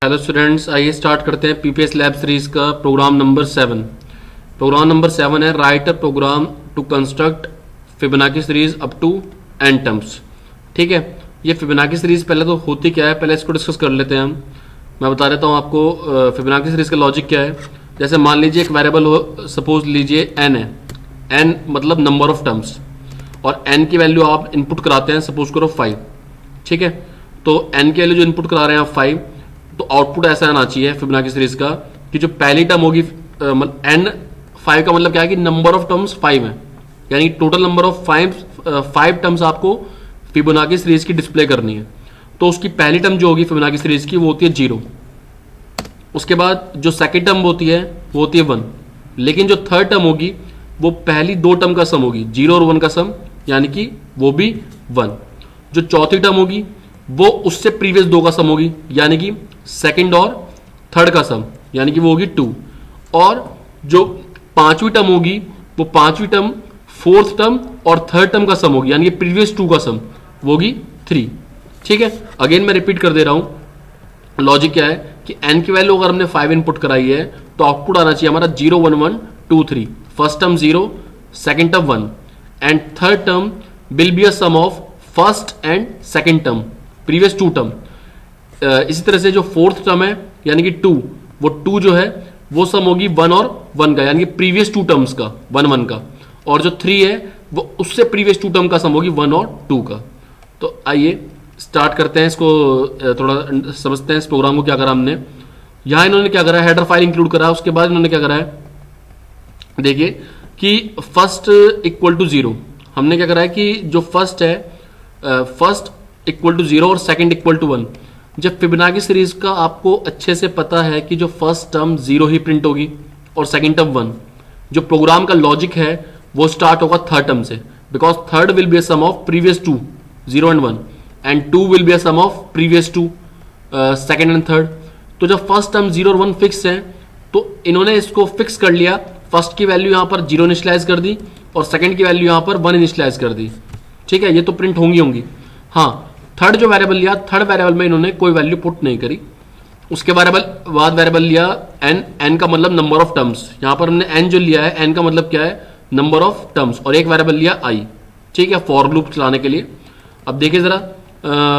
Hello students, आइए start करते हैं पीपीएस लैब सीरीज का प्रोग्राम नंबर 7। प्रोग्राम नंबर 7 है write a program to construct Fibonacci series up to n terms. ठीक है, ये फिबोनाची सीरीज पहले तो होती क्या है, पहले इसको डिस्कस कर लेते हैं हम। मैं बता देता हूँ आपको फिबोनाची सीरीज का लॉजिक क्या है। जैसे मान लीजिए एक वेरिएबल हो, सपोज लीजिए n है, n मतलब नंबर ऑफ टर्म्स, और n की वैल्यू आप इनपुट कराते हैं, सपोज करो 5। ठीक है, तो n की वैल्यू जो इनपुट करा रहे हैं आप 5, तो आउटपुट ऐसा आना चाहिए फिबोनाची सीरीज का कि जो पहली टर्म होगी n 5 का मतलब क्या है कि नंबर ऑफ टर्म्स 5 है, यानी टोटल नंबर ऑफ 5 टर्म्स आपको फिबोनाची सीरीज की डिस्प्ले करनी है। तो उसकी पहली टर्म जो होगी फिबोनाची सीरीज की वो होती है 0। उसके बाद जो सेकंड टर्म होती है वो होती है 1, लेकिन जो थर्ड टर्म होगी वो पहली 2 टर्म का सम होगी, 0 और 1 का सम, यानी कि वो भी 1। जो चौथी टर्म होगी वो उससे प्रीवियस 2 का सम होगी, यानी कि सेकंड और थर्ड का सम, यानी कि वो होगी 2। और जो पांचवी टर्म होगी वो पांचवी टर्म फोर्थ टर्म और थर्ड टर्म का सम होगी, यानी कि प्रीवियस 2 का सम, वो होगी 3। ठीक है, अगेन मैं रिपीट कर दे रहा हूं। लॉजिक क्या है कि n की वैल्यू अगर हमने 5 इनपुट कराई है तो आउटपुट आना चाहिए हमारा 0 1 1 2 3। First term 0, second term 1, and third term will be a sum of first and second term, previous 2 term. इसी तरह से जो फोर्थ टर्म है यानी कि 2, वो 2 जो है वो सम होगी 1 और 1 का, यानी कि प्रीवियस 2 टर्म्स का, 1 1 का। और जो 3 है वो उससे प्रीवियस 2 टर्म का सम होगी 1 और 2 का। तो आइए स्टार्ट करते हैं इसको, थोड़ा समझते हैं इस प्रोग्राम को क्या करा हमने। यहां इन्होंने क्या करा है, हेडर फाइल इंक्लूड करा, उसके बाद इन्होंने क्या करा है, देखिए कि फर्स्ट इक्वल टू 0। हमने क्या करा है कि जो फर्स्ट है, फर्स्ट इक्वल टू 0 और सेकंड इक्वल टू 1। जब फिबोनाची सीरीज का आपको अच्छे से पता है कि जो फर्स्ट टर्म 0 ही प्रिंट होगी और सेकंड टर्म 1, जो प्रोग्राम का लॉजिक है वो स्टार्ट होगा थर्ड टर्म से, because third will be a sum of previous 2 0 and 1, and 2 will be a sum of previous 2 second and third. तो जब फर्स्ट टर्म 0 और 1 फिक्स है तो इन्होंने इसको फिक्स कर लिया। फर्स्ट की वैल्यू यहां पर 0 इनिशियलाइज कर दी और सेकंड की वैल्यू यहां पर 1 इनिशियलाइज कर दी। ठीक है, ये तो प्रिंट होंगी। हाँ, थर्ड जो वेरिएबल लिया, थर्ड वेरिएबल में इन्होंने कोई वैल्यू पुट नहीं करी। उसके बाद वेरिएबल लिया n का मतलब नंबर ऑफ टर्म्स। यहां पर हमने n जो लिया है, n का मतलब क्या है, नंबर ऑफ टर्म्स, और एक वेरिएबल लिया i। ठीक है, फॉर लूप चलाने के लिए। अब देखिए जरा,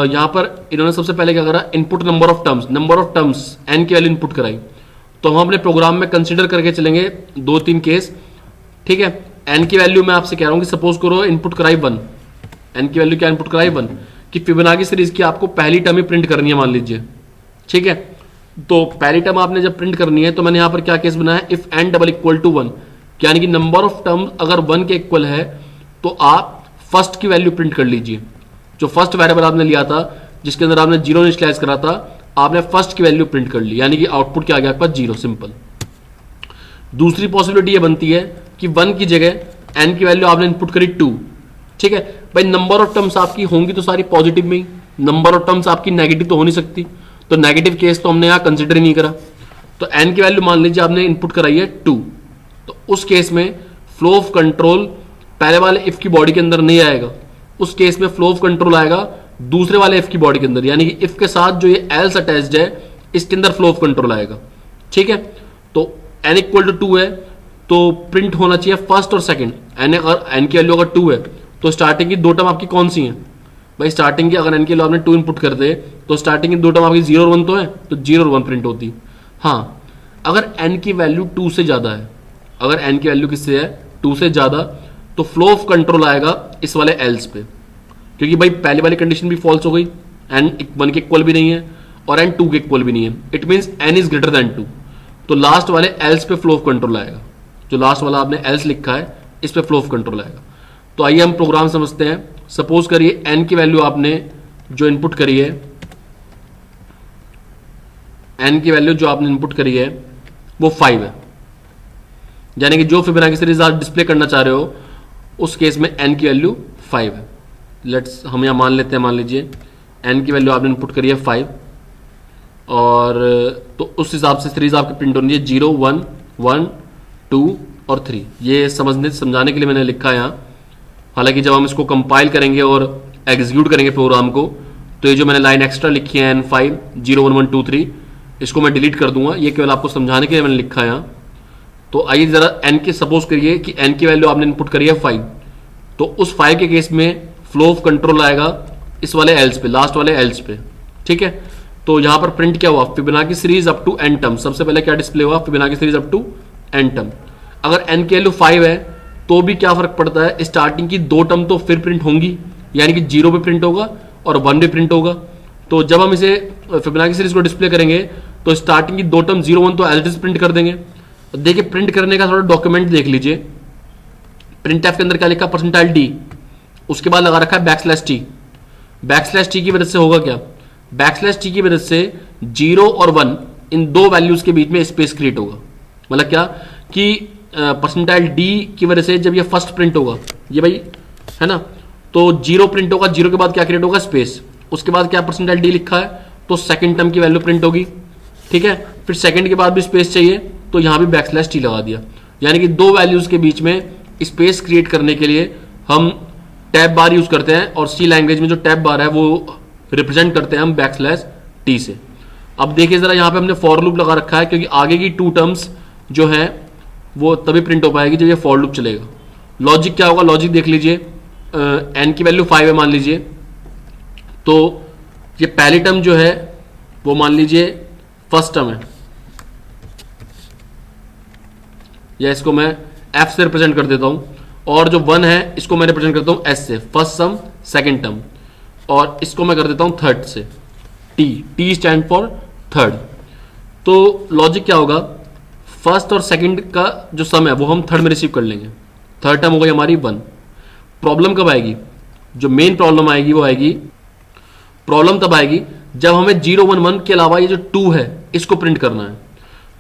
यहां पर इन्होंने सबसे पहले क्या करा, input number of terms n की वैल्यू इनपुट कराई। तो हम अपने प्रोग्राम में कंसिडर करके चलेंगे 2-3 केस। ठीक है, n की वैल्यू मैं आपसे कह रहा हूं कि सपोज करो इनपुट कराई 1, n की वैल्यू क्या इनपुट कराई 1, कि फिबोनाची सीरीज की आपको पहली टर्म ही प्रिंट करनी है मान लीजिए। ठीक है, तो पहली टर्म आपने जब प्रिंट करनी है तो मैंने यहां पर क्या केस बनाया, if n double equal to 1, यानी कि नंबर ऑफ टर्म अगर 1 के इक्वल है तो आप फर्स्ट की वैल्यू प्रिंट कर लीजिए। जो फर्स्ट वेरिएबल आपने लिया था जिसके अंदर आपने 0 इनिशियलाइज करा था, आपने फर्स्ट की वैल्यू प्रिंट कर ली, यानी कि आउटपुट क्या आ गया आपके पास 0, सिंपल। दूसरी पॉसिबिलिटी ये बनती है कि 1 की जगह n की वैल्यू आपने इनपुट करी 2। ठीक है भाई, नंबर ऑफ टर्म्स आपकी होंगी तो सारी पॉजिटिव में ही, नंबर ऑफ टर्म्स आपकी नेगेटिव तो हो नहीं सकती, तो नेगेटिव केस तो हमने यहां कंसिडर ही नहीं करा। तो n की वैल्यू मान लीजिए आपने इनपुट कराई है 2, तो उस केस में फ्लो ऑफ कंट्रोल पहले वाले इफ की बॉडी के अंदर नहीं आएगा। उस केस में फ्लो ऑफ कंट्रोल आएगा दूसरे वाले इफ की बॉडी के अंदर, यानी कि इफ के साथ जो ये एल्स अटैच्ड है इसके अंदर फ्लो ऑफ कंट्रोल आएगा। ठीक है, तो n इक्वल टू 2 है तो प्रिंट होना चाहिए फर्स्ट और सेकंड। n की वैल्यू अगर 2 है तो स्टार्टिंग की 2 टर्म आपकी कौन सी हैं भाई, स्टार्टिंग की अगर n की वैल्यू आपने 2 इनपुट कर दे तो स्टार्टिंग की 2 टर्म आपकी 0 और 1 तो है, तो 0 और 1 प्रिंट होती। हाँ, अगर n की वैल्यू 2 से ज्यादा है, अगर n की वैल्यू किससे है, 2 से ज्यादा, तो फ्लो ऑफ कंट्रोल आएगा इस वाले एल्स पे, क्योंकि भाई पहली वाली कंडीशन भी फॉल्स हो गई, n 1 के इक्वल भी नहीं है और n 2 के इक्वल भी नहीं है, it means n is greater than 2। तो लास्ट वाले एल्स पे फ्लो ऑफ कंट्रोल आएगा, जो लास्ट वाला आपने एल्स लिखा है इस पे फ्लो ऑफ कंट्रोल आएगा। तो आइए हम प्रोग्राम समझते हैं। सपोज करिए n की वैल्यू आपने जो इनपुट करी है, n की वैल्यू जो आपने इनपुट करी है वो 5 है, यानी कि जो फिबोनाची सीरीज आप डिस्प्ले करना चाह रहे हो उस केस में n की वैल्यू 5 है। लेट्स हम यहां मान लेते हैं, मान लीजिए n की वैल्यू आपने इनपुट करी है 5, और तो उस हिसाब से सीरीज आपकी प्रिंट होनी है 0 1 1 2 और 3। ये समझाने के लिए मैंने लिखा है यहाँ। हालांकि जब हम इसको कंपाइल करेंगे और एग्जीक्यूट करेंगे प्रोग्राम को, तो ये जो मैंने लाइन एक्स्ट्रा लिखी है n5 0 1 1 2 3, इसको मैं डिलीट कर दूंगा, ये केवल आपको समझाने के लिए मैंने लिखा है यहाँ। तो आइए जरा n के, सपोज करिए कि n की वैल्यू आपने इनपुट करी है 5, तो उस 5 के केस में फ्लो ऑफ कंट्रोल आएगा इस वाले एल्स पे, लास्ट वाले एल्स पे, ठीक है। तो यहां पर प्रिंट क्या हुआ, Fibonacci series up to n term, सबसे पहले क्या डिस्प्ले हुआ, Fibonacci series up to n term. अगर n की वैल्यू 5 है तो भी क्या फर्क पड़ता है, स्टार्टिंग की 2 टर्म तो फिर प्रिंट होंगी, यानी कि 0 भी प्रिंट होगा और 1 भी प्रिंट होगा। तो जब हम इसे फिबोनाची सीरीज को डिस्प्ले करेंगे तो स्टार्टिंग की 2 टर्म 0 1 तो एज इट इज प्रिंट कर देंगे। देखिए प्रिंट करने का थोड़ा डॉक्यूमेंट देख लीजिए, प्रिंट एफ के अंदर क्या लिखा, परसेंटाइल डी, उसके बाद लगा रखा है बैकस्लैश टी। बैकस्लैश टी की वजह से होगा क्या, बैकस्लैश टी की वजह से 0 और 1 इन 2 वैल्यूज के बीच में स्पेस क्रिएट होगा। मतलब क्या कि परसेंटाइल डी की वजह से जब ये फर्स्ट प्रिंट होगा, ये भाई है ना, तो 0 प्रिंट होगा, 0 के बाद क्या क्रिएट होगा, स्पेस, उसके बाद क्या परसेंटाइल डी लिखा है तो सेकंड टर्म की वैल्यू प्रिंट होगी, ठीक है। फिर सेकंड के बाद भी स्पेस चाहिए तो यहां भी बैकस्लैश टी लगा दिया, यानी कि 2 वैल्यूज के बीच में स्पेस क्रिएट करने के लिए हम टैब बार यूज करते हैं, और सी लैंग्वेज में जो टैब बार है वो रिप्रेजेंट करते हैं हम बैकस्लैश टी से। अब देखिए जरा यहाँ पे हमने फॉर लूप लगा रखा है, क्योंकि आगे की 2 टर्म्स जो है वो तभी प्रिंट हो पाएगी जब ये फॉर लूप चलेगा। लॉजिक क्या होगा, लॉजिक देख लीजिए, एन की वैल्यू 5 है मान लीजिए, तो ये पहली टर्म जो है वो मान लीजिए फर्स्ट टर्म है, या इसको मैं एफ से रिप्रेजेंट कर देता हूं, और जो 1 है इसको मैं रिप्रेजेंट करता हूं एस से, फर्स्ट सम सेकंड टर्म, और इसको मैं कर देता हूं थर्ड से, T, T stand for third. तो लॉजिक क्या होगा, फर्स्ट और सेकंड का जो सम है वो हम थर्ड में रिसीव कर लेंगे, थर्ड टर्म हो गई हमारी 1। प्रॉब्लम कब आएगी, जो मेन प्रॉब्लम आएगी वो आएगी, प्रॉब्लम तब आएगी जब हमें 0 1 1 के अलावा ये जो 2 है इसको प्रिंट करना है।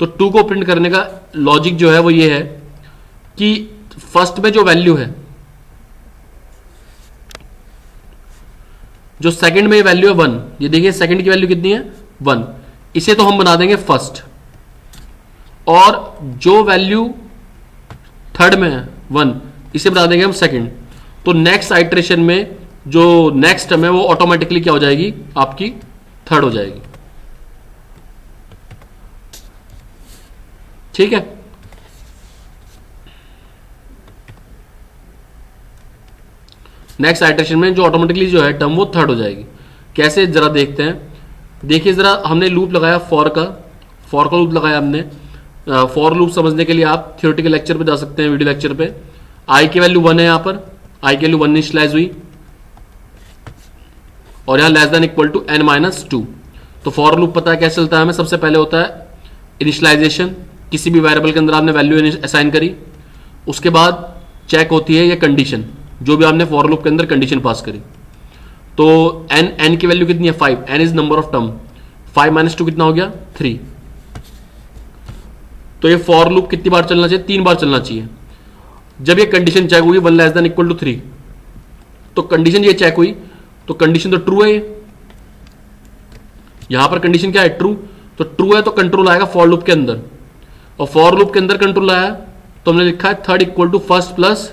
तो 2 को प्रिंट करने का लॉजिक जो है वो ये है कि फर्स्ट में जो वैल्यू है, जो सेकंड में वैल्यू है 1, ये देखिए सेकंड की वैल्यू कितनी है 1, इसे तो हम बना देंगे फर्स्ट, और जो वैल्यू थर्ड में है 1 इसे बना देंगे हम सेकंड। तो नेक्स्ट आइट्रेशन में जो नेक्स्ट टर्म है वो ऑटोमेटिकली क्या हो जाएगी, आपकी थर्ड हो जाएगी, ठीक है। नेक्स्ट आइट्रेशन में जो ऑटोमेटिकली जो है टर्म वो थर्ड हो जाएगी। कैसे जरा देखते हैं, देखिए जरा हमने लूप लगाया फॉर का लूप लगाया हमने। फॉर लूप समझने के लिए आप थियोरेटिकल लेक्चर पे जा सकते हैं, वीडियो लेक्चर पे। आई की वैल्यू 1 है, यहाँ पर आई की वैल्यू 1 इनिशियलाइज हुई, और यहाँ less than equal to n-2। तो फॉर लूप पता है कैसे चलता है हमें, सबसे पहले होता है इनिशियलाइजेशन, किसी भी वेरिएबल के अंदर आपने वैल्यू असाइन करी, उसके बाद चेक होती है ये कंडीशन, जो भी आपने फॉर लूप के अंदर कंडीशन पास करी। तो n की वैल्यू कितनी है 5, n is number of term, 5 - 2 कितना हो गया 3। तो ये फॉर लूप कितनी बार चलना चाहिए, 3 बार चलना चाहिए। जब ये कंडीशन चेक हुई 1 लेस देन इक्वल टू 3, तो कंडीशन ये चेक हुई, तो कंडीशन तो ट्रू है, यहां पर कंडीशन क्या है ट्रू, तो ट्रू है तो कंट्रोल आएगा फॉर लूप के अंदर, और फॉर लूप के अंदर कंट्रोल आया तो हमने लिखा है third equal to first plus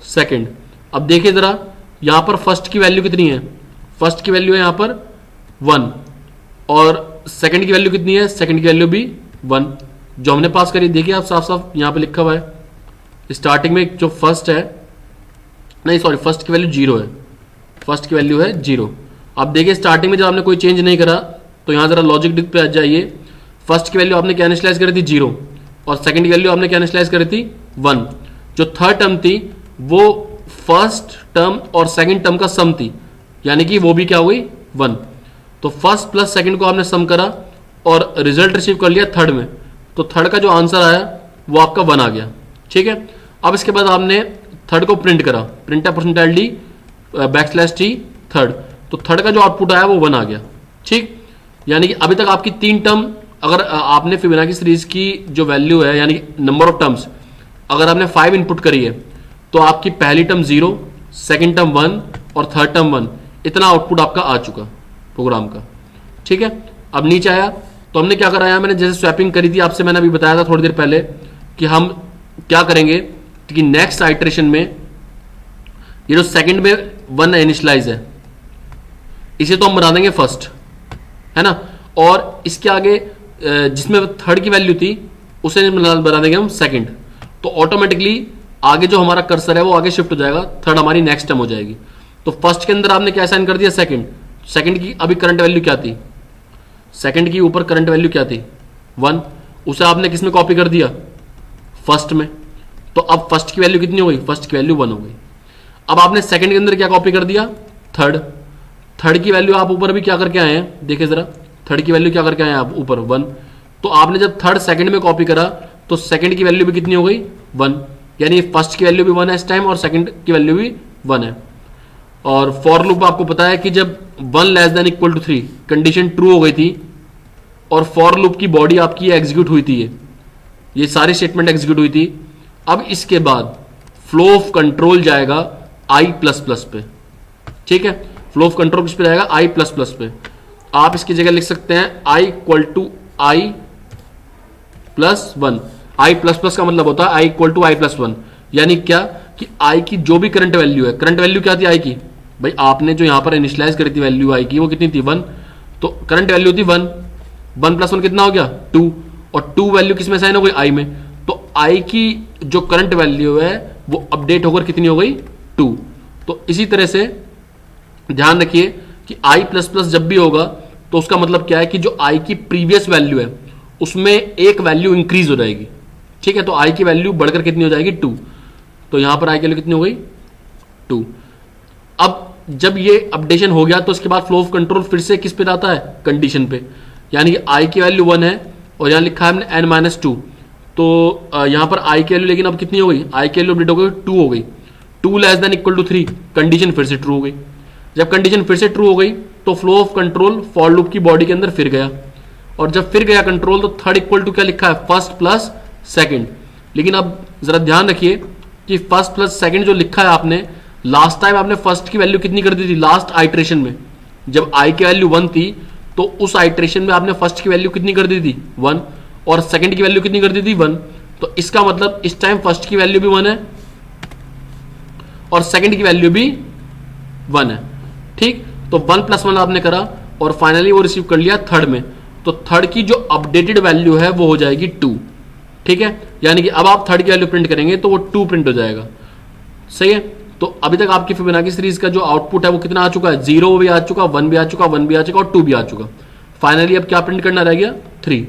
second. अब देखिए जरा यहां पर फर्स्ट की वैल्यू कितनी है, फर्स्ट की वैल्यू है यहां पर 1, और सेकंड की वैल्यू कितनी है, सेकंड की वैल्यू भी 1, जो हमने पास करी। देखिए आप साफ साफ यहां पे लिखा हुआ है, स्टार्टिंग में जो फर्स्ट है, नहीं सॉरी फर्स्ट की वैल्यू 0 है, फर्स्ट की वैल्यू है 0। अब देखिए स्टार्टिंग में जब आपने कोई चेंज नहीं करा, तो यहां जरा लॉजिक डिस्क पे आ जाइए, फर्स्ट की वैल्यू आपने क्या इनिशियलाइज करी थी 0, और सेकंड की वैल्यू आपने क्या इनिशियलाइज करी थी 1। जो थर्ड टर्म थी वो फर्स्ट टर्म और सेकंड टर्म का सम थी, यानी कि वो भी क्या हुई 1। तो फर्स्ट प्लस सेकंड को आपने सम करा और रिजल्ट रिसीव कर लिया थर्ड में, तो थर्ड का जो आंसर आया वो आपका 1 आ गया, ठीक है। अब इसके बाद आपने थर्ड को प्रिंट करा, print percentile D backslash T third, तो थर्ड का जो आउटपुट आया वो 1 आ गया, ठीक। यानी कि अभी तक आपकी 3 टर्म, अगर आपने फिबोनाची सीरीज की जो वैल्यू है यानी नंबर ऑफ टर्म्स, अगर आपने 5 इनपुट करी है तो आपकी पहली टर्म 0, सेकंड टर्म 1 और थर्ड टर्म 1, इतना आउटपुट आपका आ चुका प्रोग्राम का, ठीक है। अब नीचे आया तो हमने क्या कराया, मैंने जैसे स्वैपिंग करी थी आपसे, मैंने अभी बताया था थोड़ी देर पहले कि हम क्या करेंगे कि नेक्स्ट आइट्रेशन में ये जो सेकंड में 1 इनिशियलाइज है इसे तो हम बना देंगे फर्स्ट, है ना, और इसके आगे जिसमें थर्ड की वैल्यू थी उसे बना देंगे हम सेकंड, तो ऑटोमेटिकली आगे जो हमारा कर्सर है वो आगे शिफ्ट हो जाएगा, थर्ड हमारी नेक्स्ट टर्म हो जाएगी। तो फर्स्ट के अंदर आपने क्या साइन कर दिया, सेकंड। सेकंड की अभी करंट वैल्यू क्या थी, सेकंड की ऊपर करंट वैल्यू क्या थी 1, उसे आपने किस में कॉपी कर दिया, फर्स्ट में। तो अब फर्स्ट की वैल्यू कितनी हो गई, फर्स्ट की वैल्यू 1 हो गई। अब आपने सेकंड के अंदर क्या कॉपी कर दिया, थर्ड। थर्ड की वैल्यू आप ऊपर भी क्या करके आए हैं, देखिए जरा, थर्ड की वैल्यू क्या करके आए हैं आप ऊपर 1। तो आपने जब थर्ड सेकंड में कॉपी करा तो सेकंड की वैल्यू भी कितनी हो गई 1, यानी फर्स्ट की वैल्यू भी 1 है इस टाइम और सेकंड की वैल्यू भी 1 है। और फॉर लूप आपको पता है कि जब 1 less than equal to 3 condition true हो गई थी और फॉर लूप की बॉडी आपकी एग्जीक्यूट हुई थी, ये सारी स्टेटमेंट एग्जीक्यूट हुई थी। अब इसके बाद फ्लो ऑफ कंट्रोल जाएगा आई प्लस प्लस पे, ठीक है। फ्लो ऑफ कंट्रोल किस पे जाएगा, आई प्लस प्लस पे। आप इसकी जगह लिख सकते हैं I equal to I plus 1। I plus plus का मतलब होता है I equal to I plus 1, यानी क्या कि आई की जो भी करंट वैल्यू है, करंट वैल्यू क्या थी आई की, भाई आपने जो यहां पर इनिशियलाइज करी थी वैल्यू आई की वो कितनी थी 1, तो करंट वैल्यू थी 1, 1 प्लस 1 कितना हो गया 2, और 2 वैल्यू किस में साइन हो गई आई में। तो आई की जो करंट वैल्यू है वो अपडेट होकर कितनी हो गई 2। तो इसी तरह से ध्यान रखिए कि आई प्लस प्लस जब भी होगा तो उसका मतलब क्या है कि जो आई की प्रीवियस वैल्यू है उसमें एक वैल्यू इंक्रीज हो जाएगी, ठीक है। तो आई की वैल्यू बढ़कर कितनी हो जाएगी 2, तो यहां पर आई की वैल्यू कितनी हो गई 2। अब जब ये अपडेशन हो गया तो उसके बाद फ्लो ऑफ कंट्रोल फिर से किस पे जाता है, कंडीशन पे, यानी कि आई की वैल्यू 1 है और यहां लिखा है हमने n माइनस 2, तो यहां पर आई की वैल्यू लेकिन अब कितनी हो गई, आई की वैल्यू अपडेट हो गई 2 हो गई, 2 less than equal to 3, condition फिर से ट्रू हो गई। जब कंडीशन फिर से ट्रू हो गई तो flow of control for loop की बॉडी के अंदर फिर गया, और जब फिर गया कंट्रोल तो थर्ड इक्वल टू क्या लिखा है, फर्स्ट प्लस सेकंड। लेकिन अब जरा ध्यान रखिए कि फर्स्ट प्लस सेकंड जो लिखा है आपने, लास्ट टाइम आपने फर्स्ट की वैल्यू कितनी कर दी थी, लास्ट आइट्रेशन में जब आई की वैल्यू 1 थी तो उस आइट्रेशन में आपने फर्स्ट की वैल्यू कितनी कर दी थी 1, और सेकंड की वैल्यू कितनी कर दी थी 1। तो इसका मतलब इस टाइम फर्स्ट की वैल्यू भी 1 है और सेकंड की वैल्यू भी 1 है, ठीक। तो 1 प्लस 1 आपने करा और फाइनली वो रिसीव कर लिया थर्ड में, तो थर्ड की जो अपडेटेड वैल्यू है वो हो जाएगी 2, ठीक है। यानी कि अब आप थर्ड की वैल्यू प्रिंट करेंगे तो वो 2 प्रिंट हो जाएगा, सही है। तो अभी तक आपकी फिबोनाची सीरीज का जो आउटपुट है वो कितना आ चुका है, 0 भी आ चुका, 1 भी आ चुका, 1 भी आ चुका और 2 भी आ चुका। फाइनली अब क्या प्रिंट करना रह गया 3।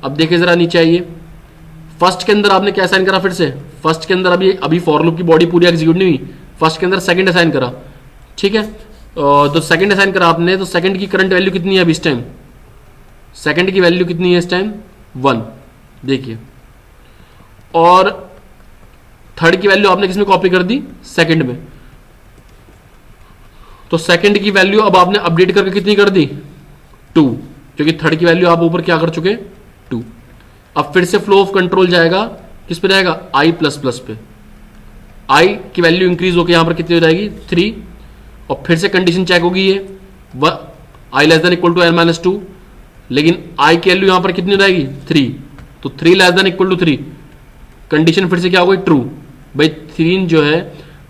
अब देखिए जरा नीचे आइए, फर्स्ट के अंदर आपने क्या असाइन करा, फिर से फर्स्ट के अंदर अभी फॉर लूप की बॉडी पूरी एग्जीक्यूट नहीं हुई, फर्स्ट के अंदर सेकंड असाइन करा, ठीक है। तो सेकंड असाइन करा आपने, तो सेकंड की करंट वैल्यू कितनी है अभी इस टाइम, सेकंड की वैल्यू कितनी है इस टाइम 1, देखिए। और थर्ड की वैल्यू आपने किसमें कॉपी कर दी, सेकंड में, तो सेकंड की वैल्यू अब आपने अपडेट करके कितनी कर दी 2, क्योंकि थर्ड की वैल्यू आप ऊपर क्या कर चुके 2। अब फिर से फ्लो ऑफ कंट्रोल जाएगा किस पे जाएगा, आई प्लस प्लस पे। आई की वैल्यू इंक्रीज होकर यहां पर कितनी हो जाएगी 3, और फिर से कंडीशन चेक होगी ये I less than equal to n minus 2, लेकिन आई की वैल्यू यहां पर कितनी हो जाएगी 3, तो 3 less than equal to 3, condition फिर से क्या हो गई ट्रू। भाई 3 जो है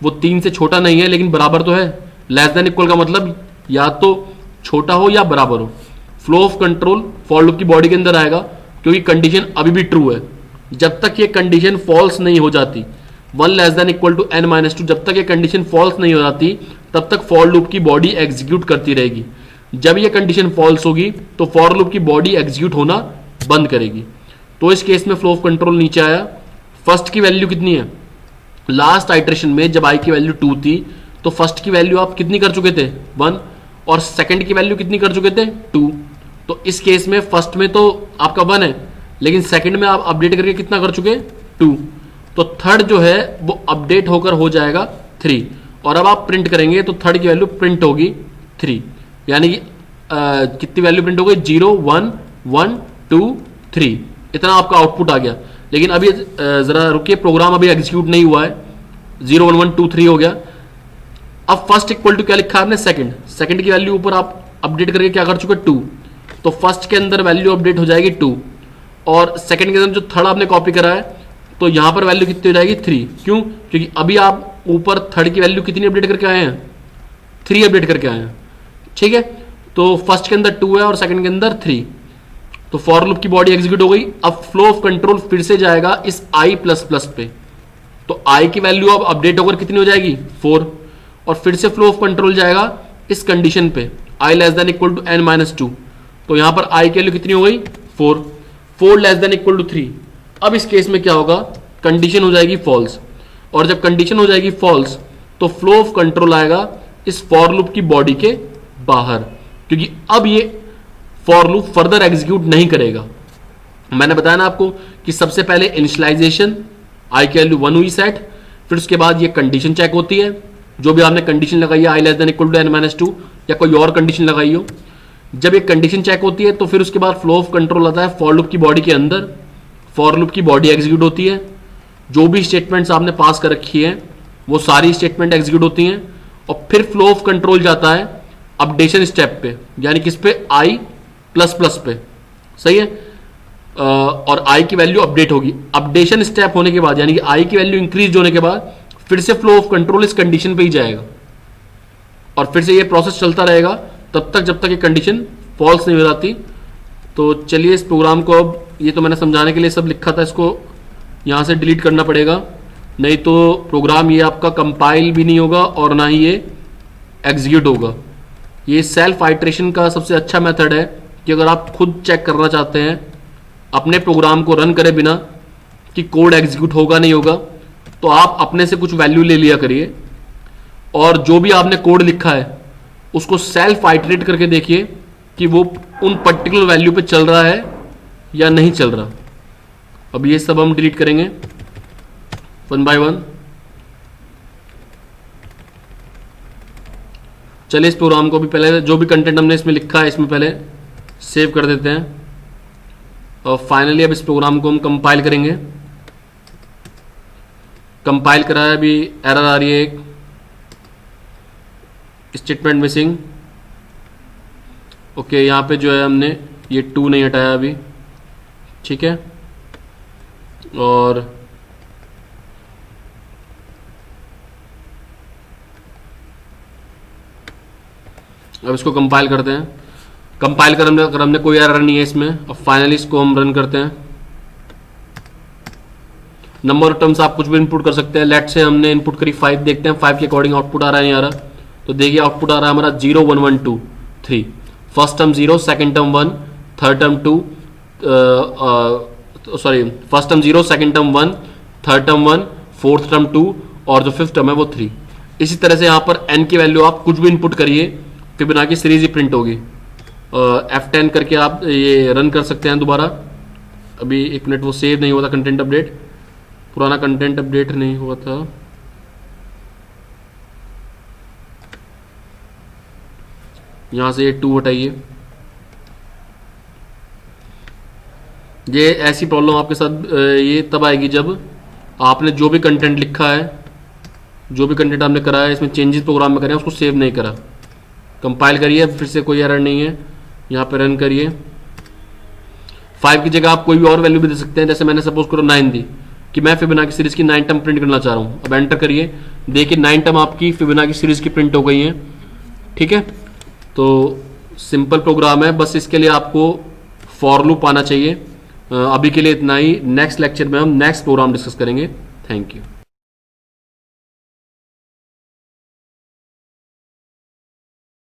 वो 3 से छोटा नहीं है लेकिन बराबर तो है, लेस देन इक्वल का मतलब या तो छोटा हो या बराबर हो। Flow of control for loop की बॉडी के अंदर आएगा क्योंकि कंडीशन अभी भी ट्रू है। जब तक ये कंडीशन फॉल्स नहीं हो जाती, 1 less than equal to n minus 2, जब तक ये कंडीशन फॉल्स नहीं हो जाती तब तक फॉर लूप की बॉडी एग्जीक्यूट करती रहेगी। जब ये कंडीशन फॉल्स होगी तो फॉर लूप की बॉडी एग्जीक्यूट होना बंद करेगी। तो इस केस में फ्लो ऑफ कंट्रोल नीचे आया, फर्स्ट की वैल्यू कितनी है, लास्ट आइट्रेशन में जब आई की वैल्यू 2 थी तो फर्स्ट की वैल्यू आप कितनी कर चुके थे 1, और सेकंड की वैल्यू कितनी कर चुके थे 2। तो इस केस में फर्स्ट में तो आपका 1 है लेकिन सेकंड में आप अपडेट करके कितना कर चुके 2, तो थर्ड जो है वो अपडेट होकर हो जाएगा 3, और अब आप प्रिंट करेंगे तो थर्ड की वैल्यू प्रिंट होगी 3, यानी कि कितनी वैल्यू प्रिंट हो गई 0 1 1 2 3, इतना आपका आउटपुट आ गया। लेकिन अभी जरा रुकिए, प्रोग्राम अभी एग्जीक्यूट नहीं हुआ है, 0 1 1 2 3 हो गया। अब फर्स्ट इक्वल टू क्या लिखा है आपने सेकंड, सेकंड की वैल्यू ऊपर आप अपडेट करके क्या कर चुके 2, तो फर्स्ट के अंदर वैल्यू अपडेट हो जाएगी 2, और सेकंड के अंदर जो थर्ड आपने कॉपी करा है तो यहां पर वैल्यू कितनी हो जाएगी 3। क्यों, क्योंकि अभी आप ऊपर थर्ड की वैल्यू कितनी अपडेट करके आए हैं 3 अपडेट करके आए हैं, ठीक है। तो फर्स्ट के अंदर 2 है और सेकंड के अंदर 3, तो फॉर लूप की बॉडी एग्जीक्यूट हो गई। अब फ्लो ऑफ कंट्रोल फिर से जाएगा इस i प्लस प्लस पे, तो i की वैल्यू अब अपडेट होकर कितनी हो जाएगी 4, और फिर से फ्लो ऑफ कंट्रोल जाएगा इस कंडीशन पे i less than equal to n minus 2, तो यहां पर i की वैल्यू कितनी हो गई 4, 4 लेस देन इक्वल टू 3। अब इस केस में क्या होगा, कंडीशन हो जाएगी फॉल्स, और जब कंडीशन हो जाएगी फॉल्स तो फ्लो ऑफ कंट्रोल आएगा इस फॉर लूप की बॉडी के बाहर, क्योंकि अब ये फॉर लूप फर्दर एग्जीक्यूट नहीं करेगा। मैंने बताया ना आपको कि सबसे पहले इनिशियलाइजेशन आई की वैल्यू 1 हुई सेट, फिर उसके बाद ये कंडीशन चेक होती है, जो भी आपने कंडीशन लगाई है I less than equal to n minus 2 या कोई और कंडीशन लगाई हो, जब ये कंडीशन चेक होती है तो फिर उसके बाद फ्लो ऑफ कंट्रोल आता है फॉर लूप की बॉडी के अंदर, फॉर लूप की बॉडी एग्जीक्यूट होती है, जो भी स्टेटमेंट्स आपने पास कर रखी है वो सारी स्टेटमेंट एग्जीक्यूट होती हैं, और फिर फ्लो ऑफ कंट्रोल जाता है अपडेशन स्टेप पे, यानी किस पे i प्लस प्लस पे, सही है। और i की वैल्यू अपडेट होगी, अपडेशन स्टेप होने के बाद यानी कि i की वैल्यू इंक्रीज होने के बाद फिर से फ्लो ऑफ कंट्रोल इस कंडीशन पे ही जाएगा, और फिर से ये प्रोसेस चलता रहेगा तब तक जब तक ये कंडीशन फॉल्स नहीं हो जाती। तो चलिए इस प्रोग्राम को, अब ये तो मैंने समझाने के लिए सब लिखा था, इसको यहाँ से डिलीट करना पड़ेगा, नहीं तो प्रोग्राम ये आपका कंपाइल भी नहीं होगा और ना ही ये एग्जीक्यूट होगा। ये सेल्फ आइट्रेशन का सबसे अच्छा मेथड है कि अगर आप खुद चेक करना चाहते हैं अपने प्रोग्राम को रन करे बिना कि कोड एग्जीक्यूट होगा नहीं होगा, तो आप अपने से कुछ वैल्यू ले लिया करिए, और जो भी आपने कोड लिखा है उसको सेल्फ आइट्रेट करके देखिए कि वो उन पर्टिकुलर वैल्यू पे चल रहा है या नहीं चल रहा। अब ये सब हम डिलीट करेंगे 1 बाय 1। चलिए इस प्रोग्राम को भी पहले जो भी कंटेंट हमने इसमें लिखा है इसमें पहले सेव कर देते हैं, और फाइनली अब इस प्रोग्राम को हम कंपाइल करेंगे। कंपाइल करा है, अभी एरर आ रही है एक, स्टेटमेंट मिसिंग। ओके, यहाँ पे जो है हमने ये 2 नहीं हटाया अभी, ठीक है। और अब इसको कंपाइल करते हैं। कंपाइल कर हमने कोई एरर नहीं है इसमें। अब फाइनली इसको हम रन करते हैं। नंबर ऑफ टर्म्स आप कुछ भी इनपुट कर सकते हैं। लेट से हमने इनपुट करी 5, देखते हैं 5 के अकॉर्डिंग आउटपुट आ रहा है नहीं आ रहा। तो देखिए आउटपुट आ रहा है हमारा 0 1 1 2 3, first term 0, second term 1, third term 2, sorry first term 0, second term 1, third term 1, fourth term 2 और जो फिफ्थ टर्म है वो 3। इसी तरह से यहाँ पर n की वैल्यू आप कुछ भी इनपुट करिए, फिबोनाची सीरीज ही प्रिंट होगी। F10 करके आप ये रन कर सकते हैं दोबारा। अभी 1 मिनट, वो सेव नहीं हुआ था कंटेंट अपडेट, पुराना कंटेंट अपडेट नहीं हुआ था। यहाँ से ये 2 हटाइए। ये ऐसी प्रॉब्लम आपके साथ ये तब आएगी जब आपने जो भी कंटेंट लिखा है, जो भी कंटेंट आपने करा है, इसमें चेंजेस प्रोग्राम में करें, उसको सेव नहीं करा। कंपाइल करिए, फिर से कोई एरर नहीं है, यहाँ पे रन करिए। 5 की जगह आप कोई भी और वैल्यू भी दे सकते हैं, जैसे मैंने सपोज करो 9 दी कि मैं फिबोनाची सीरीज की 9 टर्म प्रिंट करना चाह रहा हूँ। अब एंटर करिए, देखिए 9 टर्म आपकी फिबोनाची सीरीज की प्रिंट हो गई हैं। ठीक है, तो सिंपल प्रोग्राम है, बस इसके लिए आपको फॉर लूप आना चाहिए। अभी के लिए इतना ही। नेक्स्ट लेक्चर में हम नेक्स्ट प्रोग्राम डिस्कस करेंगे। Thank you.